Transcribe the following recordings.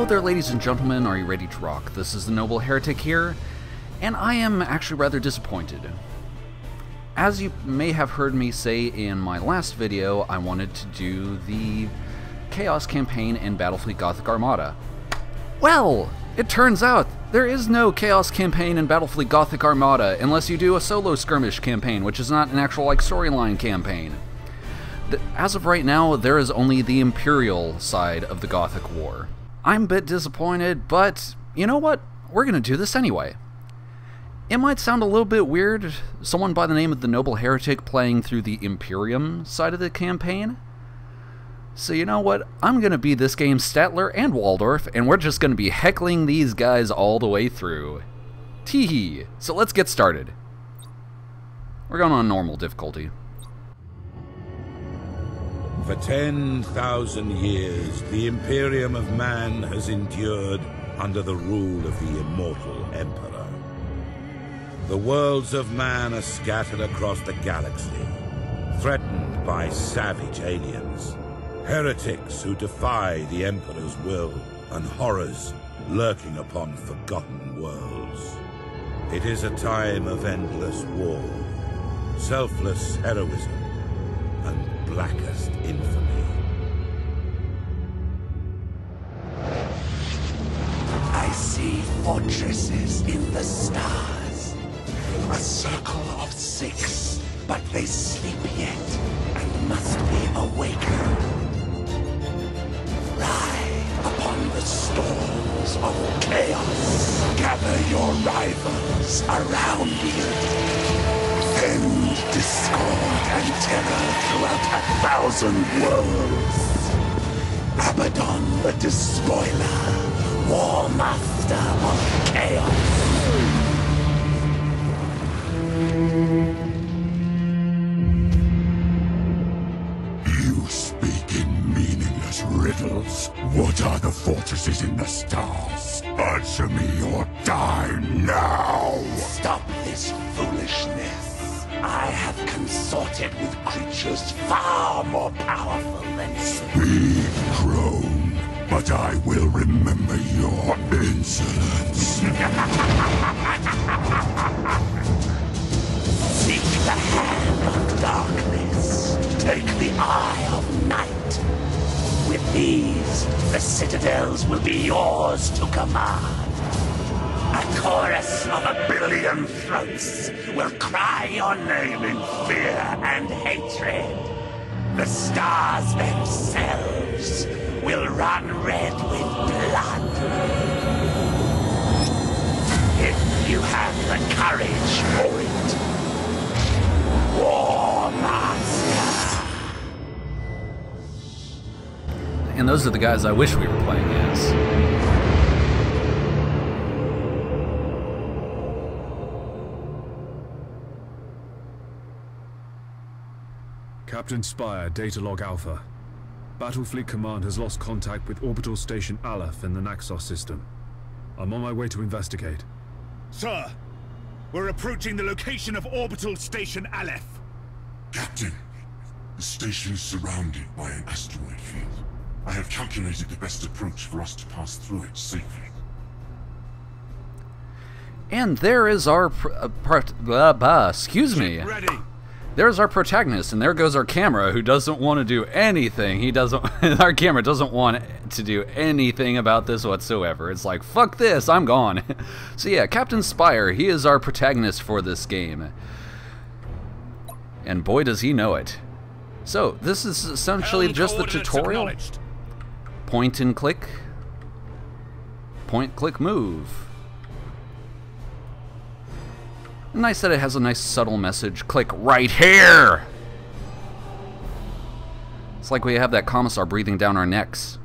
Hello there, ladies and gentlemen, are you ready to rock? This is the Noble Heretic here, and I am actually rather disappointed. As you may have heard me say in my last video, I wanted to do the Chaos campaign in Battlefleet Gothic Armada. Well, it turns out there is no Chaos campaign in Battlefleet Gothic Armada unless you do a solo skirmish campaign, which is not an actual storyline campaign. As of right now, there is only the Imperial side of the Gothic War. I'm a bit disappointed, but you know what? We're gonna do this anyway. It might sound a little bit weird, someone by the name of the Noble Heretic playing through the Imperium side of the campaign. So you know what? I'm gonna be this game's Statler and Waldorf, and we're just gonna be heckling these guys all the way through. Teehee! So let's get started. We're going on normal difficulty. For 10,000 years, the Imperium of Man has endured under the rule of the immortal Emperor. The worlds of man are scattered across the galaxy, threatened by savage aliens, heretics who defy the Emperor's will, and horrors lurking upon forgotten worlds. It is a time of endless war, selfless heroism, and blackest infamy. I see fortresses in the stars. A circle of 6, but they sleep yet and must be awakened. Ride upon the storms of chaos. Gather your rivals around you. End discord and terror throughout 1,000 worlds. Abaddon the Despoiler, War Master of Chaos. You speak in meaningless riddles. What are the fortresses in the stars? Answer me or die now! Stop this foolishness. I have consorted with creatures far more powerful than you. Speak, crone, but I will remember your insolence. Seek the hand of darkness. Take the eye of night. With these, the citadels will be yours to command. A chorus of 1 billion throats will cry your name in fear and hatred. The stars themselves will run red with blood. If you have the courage for it. War Master. And those are the guys I wish we were playing as. Captain Spire, Data Log Alpha. Battlefleet Command has lost contact with Orbital Station Aleph in the Naxos system. I'm on my way to investigate. Sir, we're approaching the location of Orbital Station Aleph. Captain, the station is surrounded by an asteroid field. I have calculated the best approach for us to pass through it safely. And there is our excuse me. Ready. There's our protagonist, and there goes our camera, who doesn't want to do anything. He doesn't. Our camera doesn't want to do anything about this whatsoever. It's like, fuck this, I'm gone. So yeah, Captain Spire, he is our protagonist for this game. And boy does he know it. So, this is essentially just the tutorial. Point and click. Point, click, move. Nice that it has a nice subtle message. Click right here! It's like we have that commissar breathing down our necks.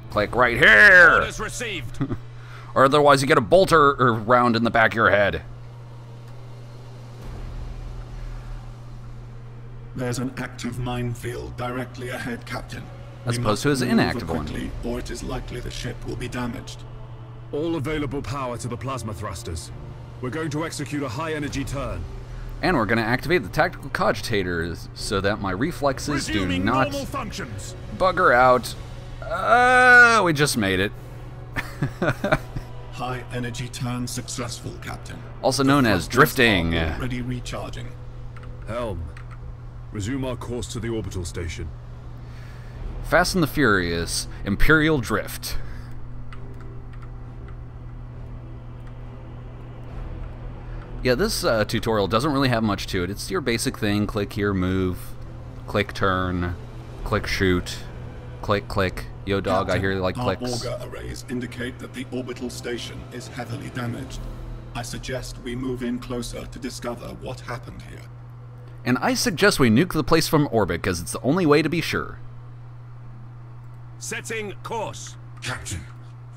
Click right here! Orders received. Or otherwise you get a bolter round in the back of your head. There's an active minefield directly ahead, Captain. As We opposed must to his move inactive quickly, one. or it is likely the ship will be damaged. All available power to the plasma thrusters. We're going to execute a high-energy turn. And we're going to activate the tactical cogitators so that my reflexes do Resuming not normal functions. bugger out. We just made it. High energy turn successful, Captain. Also known as drifting. Already recharging. Helm, resume our course to the orbital station. Fast and the Furious, Imperial Drift. Yeah, this tutorial doesn't really have much to it. It's your basic thing: click here, move, click turn, click shoot, click click. Yo dog, Captain, I hear you like our clicks. auger arrays indicate that the orbital station is heavily damaged. I suggest we move in closer to discover what happened here. And I suggest we nuke the place from orbit, because it's the only way to be sure. Setting course. Captain,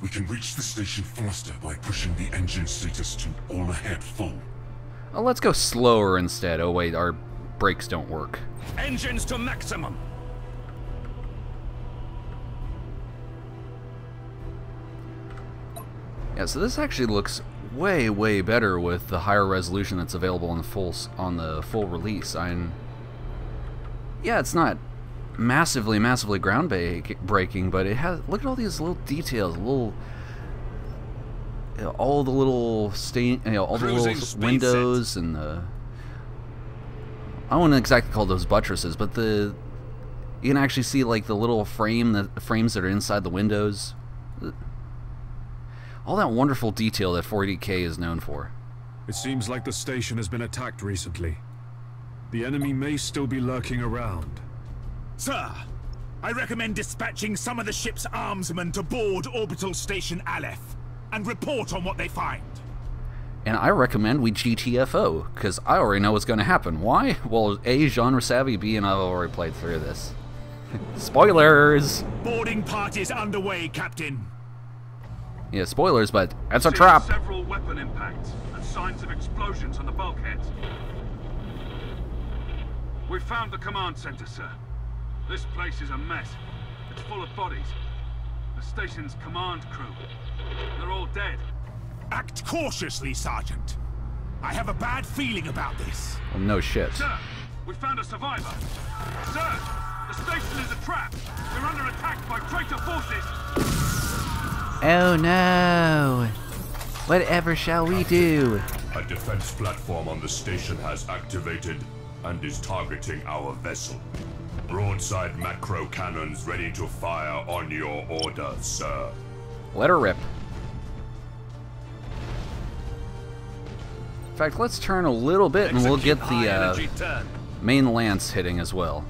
we can reach the station faster by pushing the engine status to all ahead full. Oh, let's go slower instead. Oh wait, our brakes don't work. Engines to maximum. Yeah, so this actually looks way, way better with the higher resolution that's available on the full release. Yeah, it's not massively groundbreaking, but it has. Look at all these little details, all the little all the little windows and the. I wouldn't exactly call those buttresses, but you can actually see like the little frames that are inside the windows. All that wonderful detail that 40K is known for. It seems like the station has been attacked recently. The enemy may still be lurking around. Sir, I recommend dispatching some of the ship's armsmen to board Orbital Station Aleph and report on what they find. And I recommend we GTFO, because I already know what's going to happen. Why? Well, A, genre savvy, B, and I've already played through this. Spoilers! Boarding parties underway, Captain. Yeah, spoilers, but that's a trap. Several weapon impacts and signs of explosions on the bulkheads. We've found the command center, sir. This place is a mess. It's full of bodies. The station's command crew. They're all dead. Act cautiously, Sergeant. I have a bad feeling about this. Well, no shit. Sir, we found a survivor. Sir, the station is a trap. We're under attack by traitor forces. Oh no! Whatever shall we do? A defense platform on the station has activated and is targeting our vessel. Broadside macro cannons ready to fire on your order, sir. Let her rip. In fact, let's turn a little bit and we'll get the main lance hitting as well.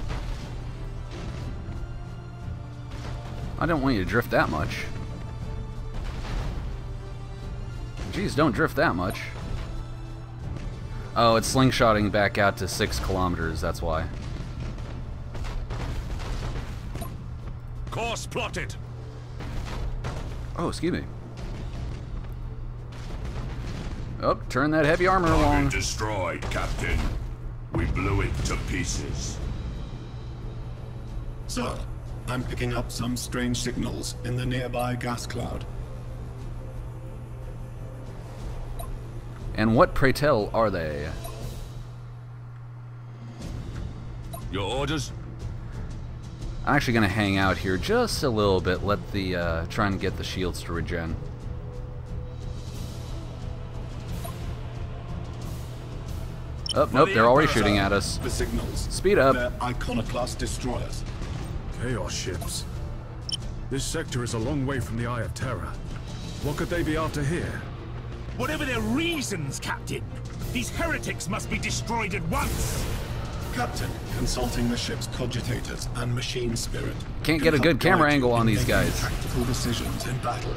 I don't want you to drift that much. Jeez, don't drift that much. Oh, it's slingshotting back out to 6 kilometers, that's why. Course plotted. Oh, excuse me. Oh, turn that heavy armor along. Destroyed, Captain. We blew it to pieces. Sir, I'm picking up some strange signals in the nearby gas cloud. And what, pray tell, are they? Your orders? I'm actually going to hang out here just a little bit, let the, try and get the shields to regen. Oh, nope, they're already shooting at us. The signals. Speed up. They're iconoclast destroyers. Chaos ships. This sector is a long way from the Eye of Terror. What could they be after here? Whatever their reasons, Captain, these heretics must be destroyed at once. Captain, consulting the ship's cogitators and machine spirit. Can't get a good camera angle on these guys. Tactical decisions in battle.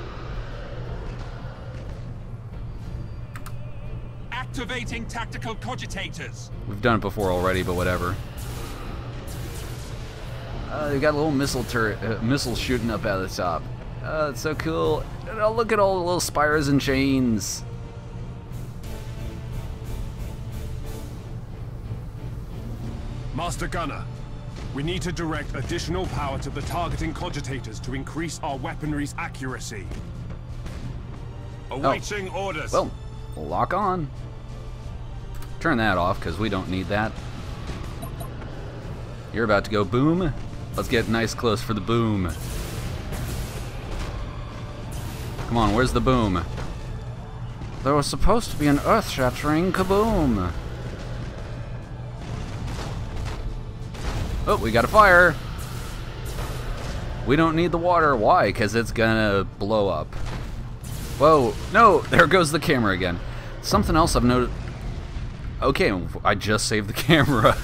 Activating tactical cogitators. We've done it before already, but whatever. They got a little missile turret, missiles shooting up out of the top. It's so cool. Oh, look at all the little spires and chains. Master Gunner, we need to direct additional power to the targeting cogitators to increase our weaponry's accuracy. Awaiting orders. Well, lock on. Turn that off, because we don't need that. You're about to go boom. Let's get nice close for the boom. Come on, where's the boom? There was supposed to be an earth-shattering kaboom. Oh, we got a fire. We don't need the water. Why? Because it's gonna blow up. Whoa, no, there goes the camera again. Something else I've noticed. Okay, I just saved the camera.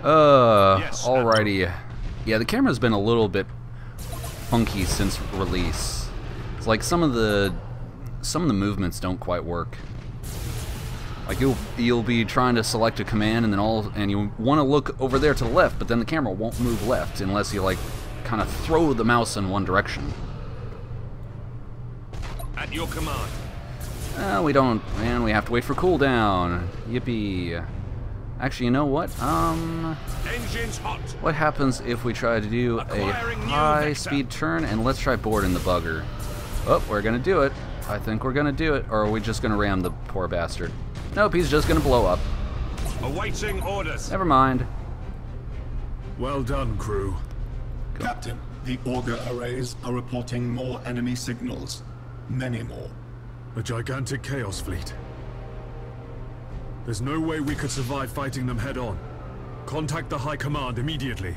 Yes, alrighty. Yeah, the camera's been a little bit funky since release. It's like some of the movements don't quite work. Like you'll be trying to select a command and you want to look over there to the left, but then the camera won't move left unless you like kind of throw the mouse in one direction. At your command. We don't, man. We have to wait for cooldown. Yippee. Actually, you know what? Engines hot. What happens if we try to do a high-speed turn? And let's try boarding the bugger. Oh, we're gonna do it. I think we're gonna do it. Or are we just gonna ram the poor bastard? Nope, he's just gonna blow up. Awaiting orders. Never mind. Well done, crew. Captain, the auger arrays are reporting more enemy signals. Many more. A gigantic Chaos fleet. There's no way we could survive fighting them head-on. Contact the High Command immediately.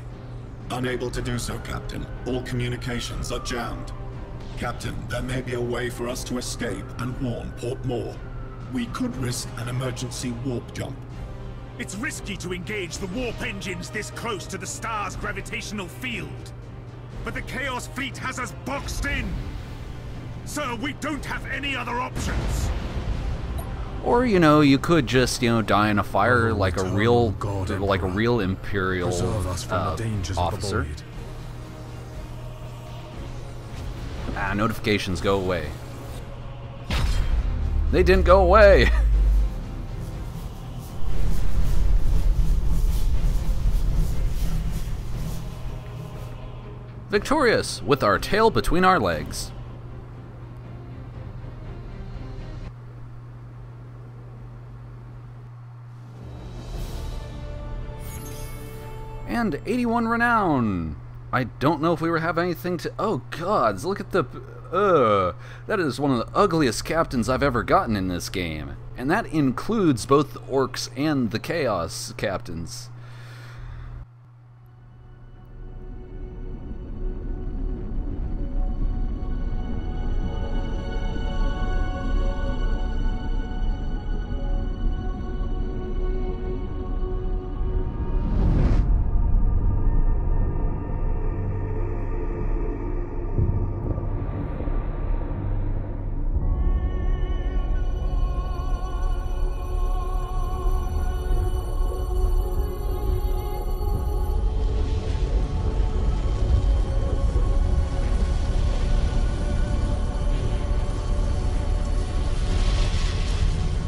Unable to do so, Captain. All communications are jammed. Captain, there may be a way for us to escape and warn Port Moore. We could risk an emergency warp jump. It's risky to engage the warp engines this close to the star's gravitational field. But the Chaos Fleet has us boxed in. Sir, we don't have any other options. Or, you know, you could just, you know, die in a fire like a real Imperial officer. Notifications go away. They didn't go away! Victorious, with our tail between our legs. And 81 renown. I don't know if we have anything to... Oh gods, look at the... that is one of the ugliest captains I've ever gotten in this game. And that includes both the orcs and the chaos captains.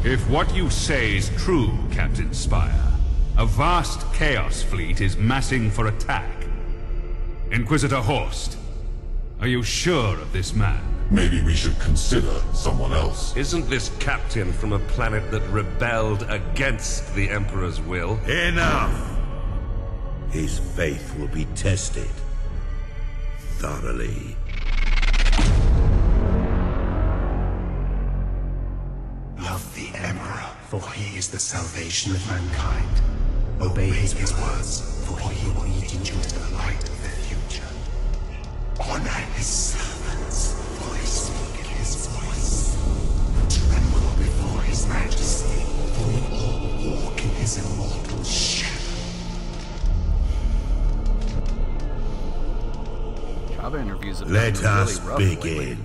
If what you say is true, Captain Spire, a vast Chaos fleet is massing for attack. Inquisitor Horst, are you sure of this man? Maybe we should consider someone else. Isn't this captain from a planet that rebelled against the Emperor's will? Enough! His faith will be tested thoroughly. Love the Emperor, for he is the salvation of mankind. Obey his words, for he will lead you into the light of the future. Honor his servants, for they speak his voice. Tremble before his majesty, for we all walk in his immortal shadow. Job interviews have Let been us really rough begin. lately.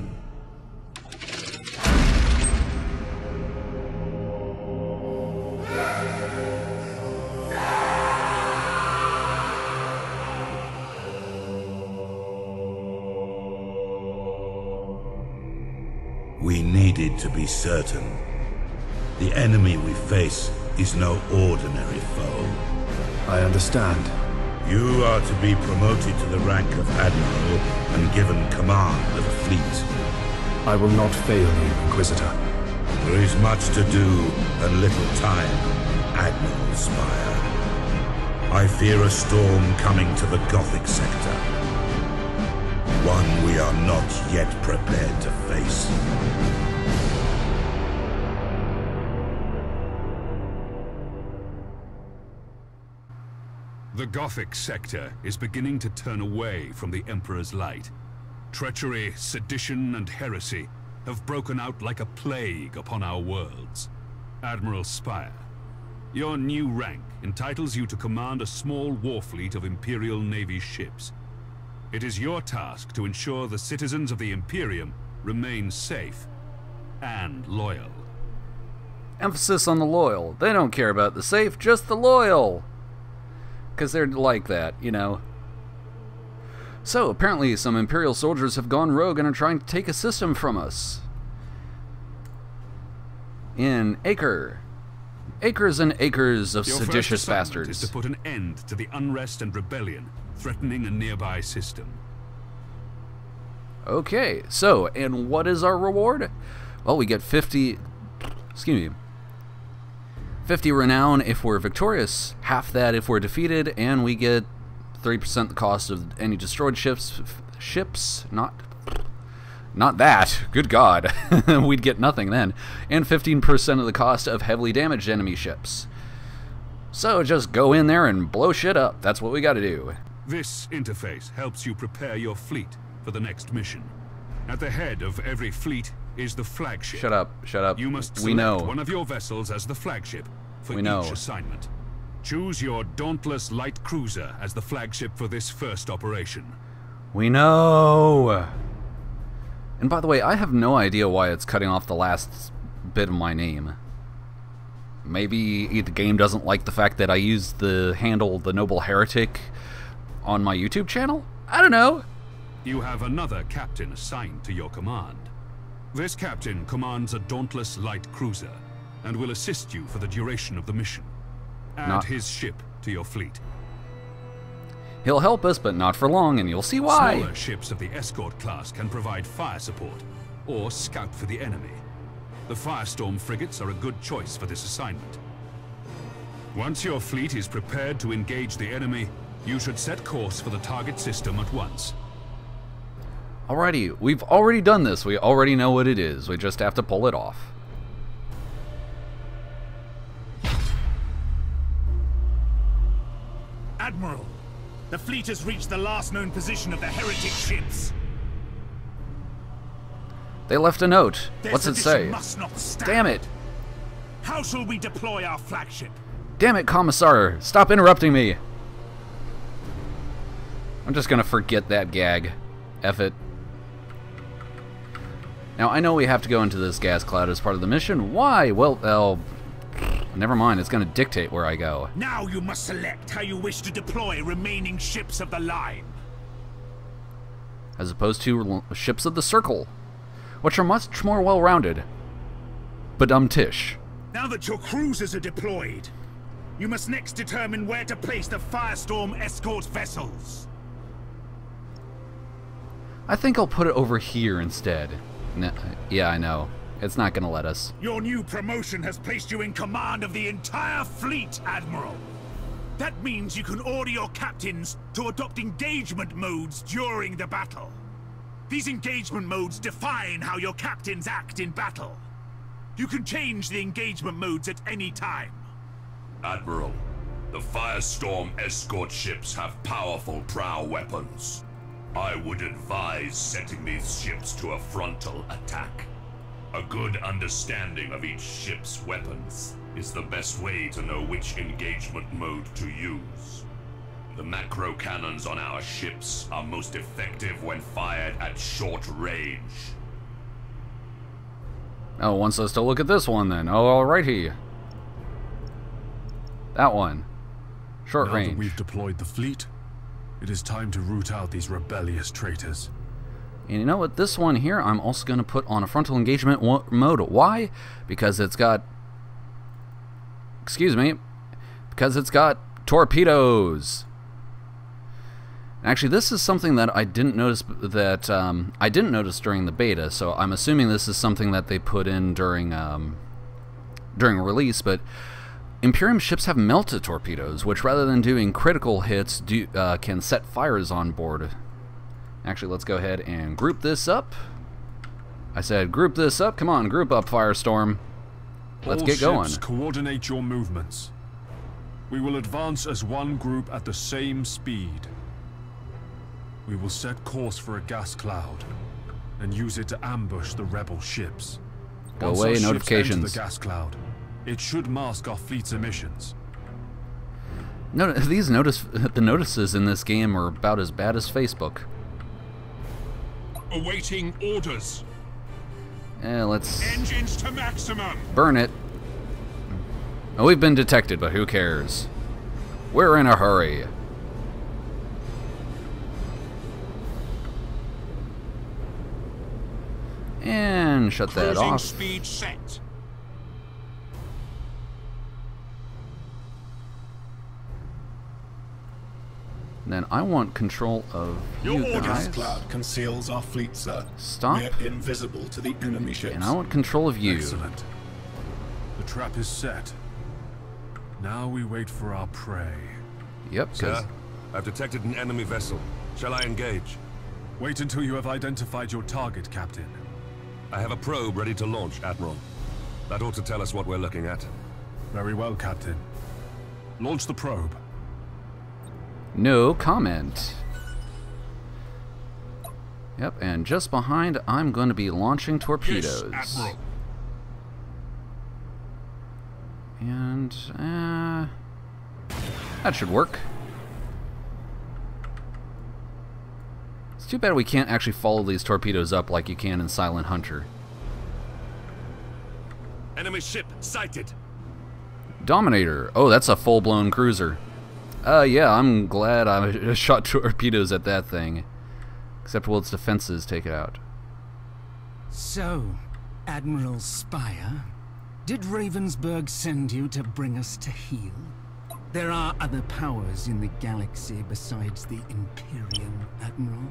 We needed to be certain. The enemy we face is no ordinary foe. I understand. You are to be promoted to the rank of Admiral and given command of a fleet. I will not fail you, Inquisitor. There is much to do and little time, Admiral Spire. I fear a storm coming to the Gothic sector. One we are not yet prepared to face. The Gothic sector is beginning to turn away from the Emperor's light. Treachery, sedition, and heresy have broken out like a plague upon our worlds. Admiral Spire, your new rank entitles you to command a small war fleet of Imperial Navy ships. It is your task to ensure the citizens of the Imperium remain safe and loyal. Emphasis on the loyal. They don't care about the safe, just the loyal. Because they're like that, you know. So, apparently some Imperial soldiers have gone rogue and are trying to take a system from us. In Acre. Acres and acres of seditious bastards. Is to put an end to the unrest and rebellion threatening a nearby system. Okay, so, and what is our reward? Well, we get 50 renown if we're victorious, half that if we're defeated, and we get 30% the cost of any destroyed ships, not that, good god, we'd get nothing then, and 15% of the cost of heavily damaged enemy ships. So just go in there and blow shit up, that's what we gotta do. This interface helps you prepare your fleet for the next mission. At the head of every fleet is the flagship. Shut up, shut up. You must we know. select one of your vessels as the flagship for we each know. assignment. Choose your dauntless light cruiser as the flagship for this first operation. We know! And by the way, I have no idea why it's cutting off the last bit of my name. Maybe the game doesn't like the fact that I use the handle The Noble Heretic on my YouTube channel? I don't know. You have another captain assigned to your command. This captain commands a dauntless light cruiser and will assist you for the duration of the mission. Add his ship to your fleet. He'll help us, but not for long, and you'll see why. Smaller ships of the escort class can provide fire support or scout for the enemy. The Firestorm frigates are a good choice for this assignment. Once your fleet is prepared to engage the enemy, you should set course for the target system at once. Alrighty, we've already done this. We already know what it is. We just have to pull it off. Admiral, the fleet has reached the last known position of the Heretic ships. They left a note. Their What's it say? Must not stand. Damn it! How shall we deploy our flagship? Damn it, Commissar! Stop interrupting me! I'm just gonna forget that gag. F it. Now, I know we have to go into this gas cloud as part of the mission. Why? Well, never mind. It's gonna dictate where I go. Now you must select how you wish to deploy remaining ships of the line. As opposed to ships of the Circle, which are much more well-rounded. Badum-tish. Now that your cruisers are deployed, you must next determine where to place the Firestorm escort vessels. I think I'll put it over here instead. Yeah, I know. It's not gonna let us. Your new promotion has placed you in command of the entire fleet, Admiral. That means you can order your captains to adopt engagement modes during the battle. These engagement modes define how your captains act in battle. You can change the engagement modes at any time. Admiral, the Firestorm escort ships have powerful prow weapons. I would advise setting these ships to a frontal attack. A good understanding of each ship's weapons is the best way to know which engagement mode to use. The macro cannons on our ships are most effective when fired at short range. Oh, wants us to look at this one then. Oh, alrighty. That one. Short range. Now that we've deployed the fleet, it is time to root out these rebellious traitors. And you know what? This one here, I'm also going to put on a frontal engagement mode. Why? Because it's got... Excuse me. Because it's got torpedoes. Actually, this is something that I didn't notice during the beta, so I'm assuming this is something that they put in during release, but Imperium ships have melta torpedoes, which rather than doing critical hits, can set fires on board. Actually, let's go ahead and group this up. I said group this up. Come on, group up, Firestorm. Let's get going. All ships coordinate your movements. We will advance as one group at the same speed. We will set course for a gas cloud and use it to ambush the rebel ships. Go Once away, our ships notifications. enter the gas cloud, it should mask our fleet's emissions. No, these the notices in this game are about as bad as Facebook. Awaiting orders. Let's Engines to maximum. burn it. Oh, we've been detected, but who cares? We're in a hurry. And shut that Cruising off. speed set. Then I want control of you The gas guys. cloud conceals our fleet, sir. Stop. We're invisible to the enemy ships. And I want control of you. Excellent. The trap is set. Now we wait for our prey. Yep, because Sir, I've detected an enemy vessel. Shall I engage? Wait until you have identified your target, Captain. I have a probe ready to launch, Admiral. That ought to tell us what we're looking at. Very well, Captain. Launch the probe. no comment. Yep, and just behind, I'm going to be launching torpedoes. Yes, Admiral. And, that should work. It's too bad we can't actually follow these torpedoes up like you can in Silent Hunter. Enemy ship sighted. Dominator. Oh, that's a full-blown cruiser. Yeah, I'm glad I shot torpedoes at that thing. Except will its defenses take it out. So, Admiral Spire, did Ravensburg send you to bring us to heel? There are other powers in the galaxy besides the Imperium, Admiral.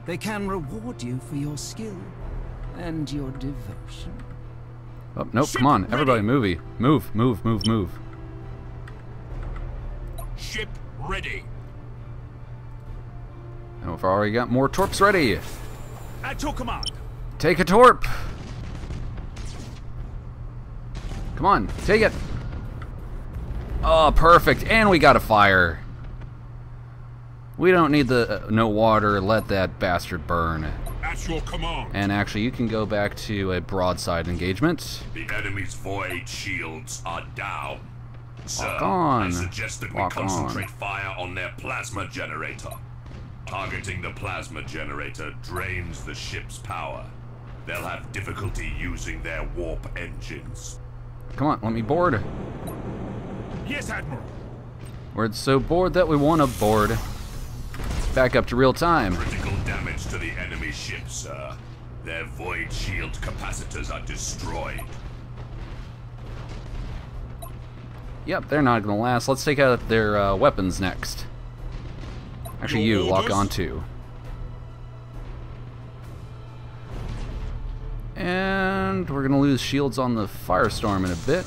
They can reward you for your skill and your devotion. Oh, nope, come on, everybody, move, move, move, move. Ship ready. And we've already got more torps ready. At your command. Take a torp. Come on, take it. Oh, perfect, and we got a fire. We don't need the no water, let that bastard burn. At your command. And actually, you can go back to a broadside engagement. The enemy's void shields are down. Sir, Walk on. I suggest that we Walk concentrate on. fire on their plasma generator. Targeting the plasma generator drains the ship's power. They'll have difficulty using their warp engines. Come on, let me board. Yes, Admiral. We're so bored that we want to board. Back up to real time. Critical damage to the enemy ship, sir. Their void shield capacitors are destroyed. Yep, they're not going to last. Let's take out their weapons next. Actually, you lock on too. And we're going to lose shields on the Firestorm in a bit.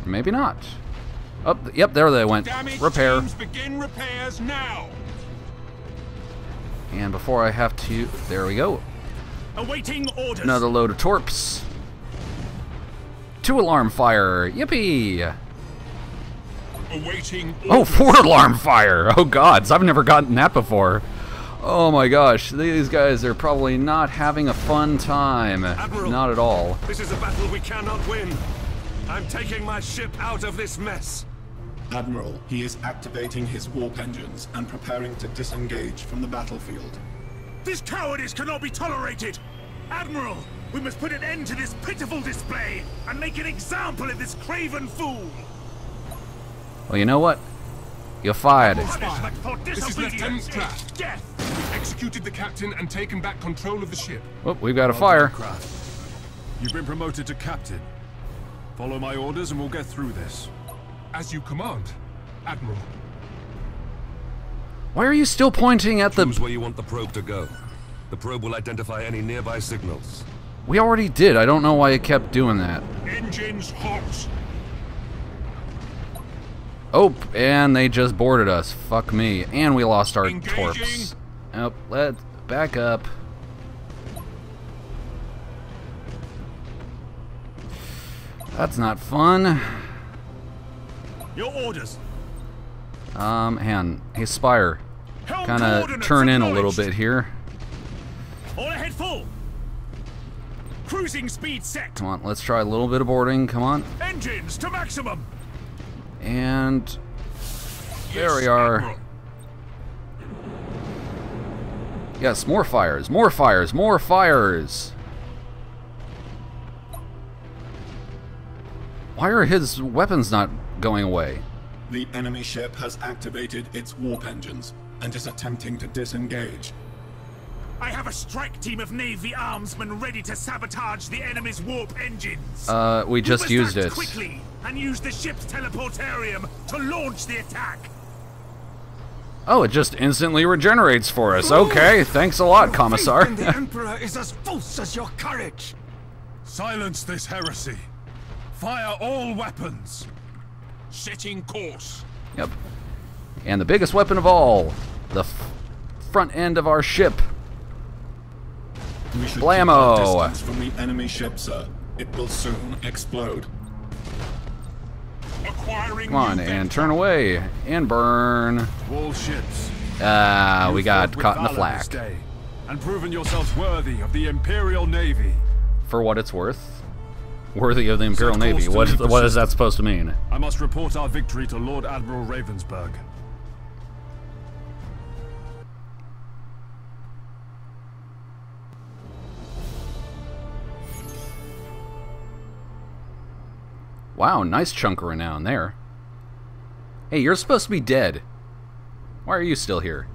Or maybe not. Oh, yep, there they went. Damage Repair. teams begin repairs now. And before I have to... There we go. Awaiting orders. Another load of torps. 2 alarm fire. Yippee! Awaiting orders. Oh, 4 alarm fire! Oh gods, I've never gotten that before. Oh my gosh, these guys are probably not having a fun time. Admiral, Not at all. This is a battle we cannot win. I'm taking my ship out of this mess. Admiral, he is activating his warp engines and preparing to disengage from the battlefield. This cowardice cannot be tolerated. Admiral, we must put an end to this pitiful display and make an example of this craven fool. Well, you know what? You're fired. Punishment for This is disobedience Lieutenant Pratt. is death. We've executed the captain and taken back control of the ship. Oh, we've got a Well fire. done, Pratt. You've been promoted to captain. Follow my orders and we'll get through this. As you command, Admiral. Why are you still pointing at the... Choose where you want the probe to go. The probe will identify any nearby signals. We already did. I don't know why it kept doing that. Engines hot. Oh, and they just boarded us. Fuck me. And we lost our torps. Oh, let's back up. That's not fun. Your orders. Hey, Spire. Kinda turn in a little bit here. All ahead full. Cruising speed set. Come on, let's try a little bit of boarding. Come on. Engines to maximum. And there we are. Admiral. Yes, more fires, more fires, more fires. Why are his weapons not going away? The enemy ship has activated its warp engines and is attempting to disengage. I have a strike team of Navy armsmen ready to sabotage the enemy's warp engines. We just used it. Quickly and use the ship's teleportarium to launch the attack. Oh, it just instantly regenerates for us. Okay, thanks a lot, Commissar. The Emperor is as false as your courage. Silence this heresy. Fire all weapons. Setting course. Yep. And the biggest weapon of all, the front end of our ship. We should Blammo! keep our distance from the enemy ship, sir. It will soon explode. Acquiring Come on, and turn away and burn. All ships. We got caught in the flak. And proven yourselves worthy of the Imperial Navy. For what it's worth. Worthy of the Imperial Navy. What is that supposed to mean? I must report our victory to Lord Admiral Ravensburg. Wow, nice chunk of renown there. Hey, you're supposed to be dead. Why are you still here?